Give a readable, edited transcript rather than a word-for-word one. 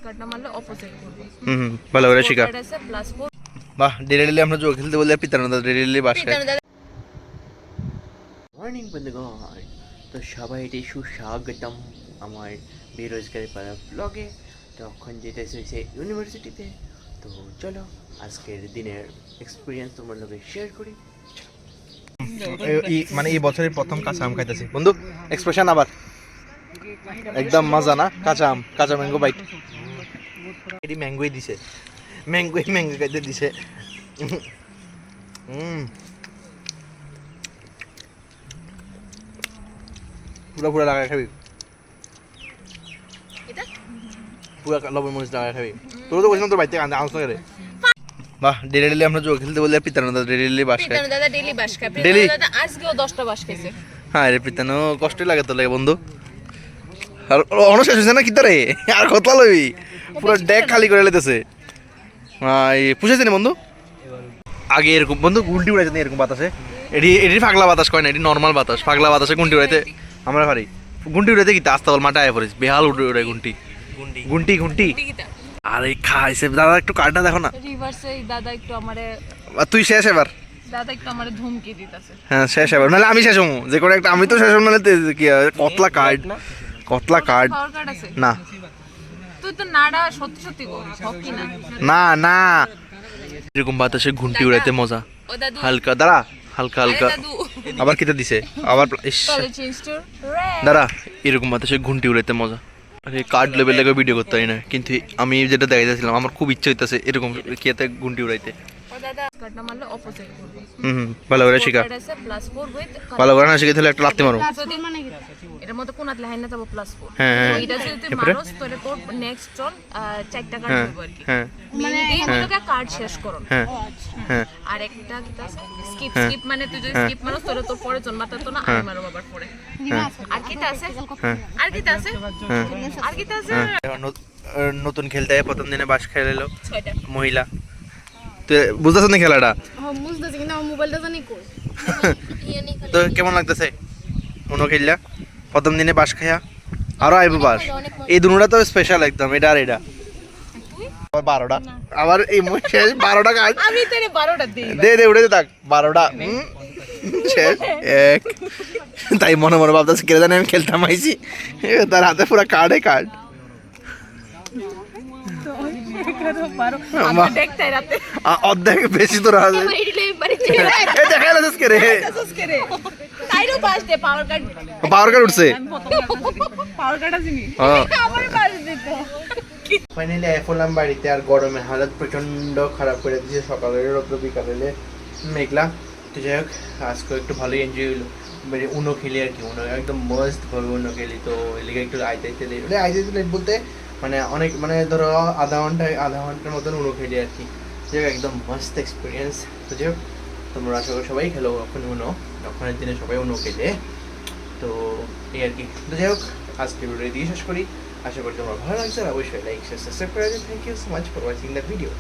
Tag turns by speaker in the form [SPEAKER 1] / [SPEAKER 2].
[SPEAKER 1] কাটটা মারলে অপোজিট করবে।
[SPEAKER 2] ভালো করে শিখা।
[SPEAKER 1] এটা আছে +4।
[SPEAKER 2] বাহ, ডেলি আমরা জুয়া খেলতে বলে পিতানোদা ডেলি বাসায়। মর্নিং বন্ধুগণ, তো সবাই এটি সুস্বাগতম আমার বেরোজগারি পাড়া ব্লগে। তখন যেতেছে হয়েছে ইউনিভার্সিটিতে। তো চলো আজকের দিনের এক্সপিরিয়েন্স তোমার লোকে শেয়ার করি। মানে এই বছরের প্রথম কাঁচা আম খাইতেছি বন্ধু, এক্সপ্রেশন আবার একদম মজা না? কাঁচা আম, কাঁচা ম্যাঙ্গো বাইট। এটি ম্যাঙ্গোই দিছে, ম্যাঙ্গো খাইতে দিছে। পুরা লাগাই খাবি, পুরা লবণ মরিচ লাগাই খাবি। তোর তো বলছিলাম তোর বাড়িতে আনছ না রে। বাহ, ডেলি আমরা জুয়া খেলতে বলে পিতানোদা ডেলি বাসায়।
[SPEAKER 1] পিতানোদা ডেইলি বাস খায়।
[SPEAKER 2] ডেইলি?
[SPEAKER 1] পিতানোদা আজকেও 10টা বাস খাইছে।
[SPEAKER 2] হ্যাঁ রে, পিতানো কষ্ট লাগে তো লাগে বন্ধু। আর অনশেষ হয়েছে না কি তারে, আর কত লবি, পুরো ডেক খালি করে লেতেছে। পুষেছে না বন্ধু? আগে এরকম বন্ধু গুলটি উড়াইছে না এরকম বাতাসে। এটি ফাগলা বাতাস কয় না, এটি নর্মাল বাতাস। ফাগলা বাতাসে গুন্টি উড়াইতে আমরা পারি। গুন্টি উড়াইতে কি আস্তে বল মাঠে আয় পড়িস, বেহাল উড়ে গুন্টি গুন্টি গুন্টি। আরে খাইছে দাদা, একটু কার্ডটা দেখো না।
[SPEAKER 1] রিভার্সে দাদা একটু আমারে,
[SPEAKER 2] তুই শেষ এবার।
[SPEAKER 1] দাদা একটু আমারে ধমকি দিতেছে।
[SPEAKER 2] হ্যাঁ শেষ এবার, নাহলে আমি শেষ হবো যে কোনো একটা। আমি তো শেষ হবো, নাহলে কি কতলা কার্ড
[SPEAKER 1] পাওয়ার কার্ড আছে
[SPEAKER 2] না।
[SPEAKER 1] তুই তো নাড়া সত্যি সত্যি বলিস, সব কি না?
[SPEAKER 2] না না, এরকম বাতাসে ঘুন্টি উড়াইতে মজা।
[SPEAKER 1] ও দাদু,
[SPEAKER 2] হালকা দাঁড়া, হালকা হালকা।
[SPEAKER 1] দাদু
[SPEAKER 2] আবার কিটা দিছে আবার, ইস
[SPEAKER 1] চলে চেঞ্জ টু রেড।
[SPEAKER 2] দাঁড়া, এরকম বাতাসে ঘুন্টি উড়াইতে মজা। আরে কার্ড লেভেল থেকে ভিডিও করতে পারি না, কিন্তু আমি যেটা দেখাইতেছিলাম আমার খুব ইচ্ছা হইতেছে এরকম কিয়াতে ঘুন্টি উড়াইতে।
[SPEAKER 1] ও দাদা কাটটা মারলে অপোজিট করবে।
[SPEAKER 2] ভালো করে শিখা।
[SPEAKER 1] এটা আছে +4 উইথ
[SPEAKER 2] ভালো করে না শিখে তাহলে একটা লাত্তি মারো।
[SPEAKER 1] এটার মধ্যে কোন আতলে হাইনা যাবো +4।
[SPEAKER 2] হ্যাঁ, হ্যাঁ।
[SPEAKER 1] এটা যদি তুই মারস তোরে তোর নেক্সট টর্ন 4টা কার্ড
[SPEAKER 2] হ্যাঁ
[SPEAKER 1] দিব আর কি।
[SPEAKER 2] হ্যাঁ
[SPEAKER 1] মানে এই দুটোকে কার্ড শেষ করুন।
[SPEAKER 2] হ্যাঁ হ্যাঁ
[SPEAKER 1] আর একটা কি আছে স্কিপ মানে তুই যদি স্কিপ মারস তোরে তোর পরে জন মারতে তো না, আমি মারব আবার পরে। আর কিটা আছে? আর কিটা আছে? আর কিটা আছে?
[SPEAKER 2] নতুন খেলতে প্রথম দিনে বাস খেলে এলো
[SPEAKER 1] 6টা
[SPEAKER 2] মহিলা। তুই বুঝতেছ না খেলাটা?
[SPEAKER 3] হ্যাঁ বুঝতেছি, কিন্তু আমার মোবাইলটা জানি কই।
[SPEAKER 2] তো কেমন লাগতেছে উনো খেললা প্রথম দিনে বাস খায়া? আরো আইবো বাস। এই দুটোটা তো স্পেশাল একদম, এটা আর এটা। আবার 12টা, আবার এই শেষ 12টা কাজ।
[SPEAKER 1] আমি তোরে 12টা দেই।
[SPEAKER 2] দে উড়ে থাক 12টা শেষ এক। তাই মনে মনে ভাবতেছে কে জানে আমি খেলতাম আইছি, তার হাতে পুরো কার্ডে কার্ড। অর্ধেক বেশি তো রাজ দেখাইলো কে রে।
[SPEAKER 1] তাইরও পাস দে পাওয়ার কার্ড।
[SPEAKER 2] পাওয়ার কার্ড উঠছে।
[SPEAKER 1] পাওয়ার কার্ড আছে নি? আমার পাস দিত।
[SPEAKER 2] ফাইনালি এলাম বাড়িতে। আর গরমে হালত প্রচন্ড খারাপ করে দিয়েছে, সকালে রোদ্র বিকালে মেঘলা। তো যাই হোক আজকে একটু ভালোই এনজয় হলো, মানে উনো খেলি আর কি। উনো একদম মস্ত ভাবে উনো খেলি। তো এদিকে একটু আইতে লেট বলতে মানে অনেক, মানে ধরো আধা ঘন্টার মতন উনো খেলি আর কি। যাই হোক একদম মস্ত এক্সপিরিয়েন্স। তো যাই হোক তোমরা আশা করি সবাই খেলো এখন উনো, ওখানের দিনে সবাই উনো খেলে। তো এই আর কি। তো যাই হোক আজকে ভিডিও দিয়ে শেষ করি। আশা করি তোমার ভালো লাগছে। অবশ্যই লাইক শেয়ার সাবস্ক্রাইব করে দেবেন। Thank you so much for watching the video.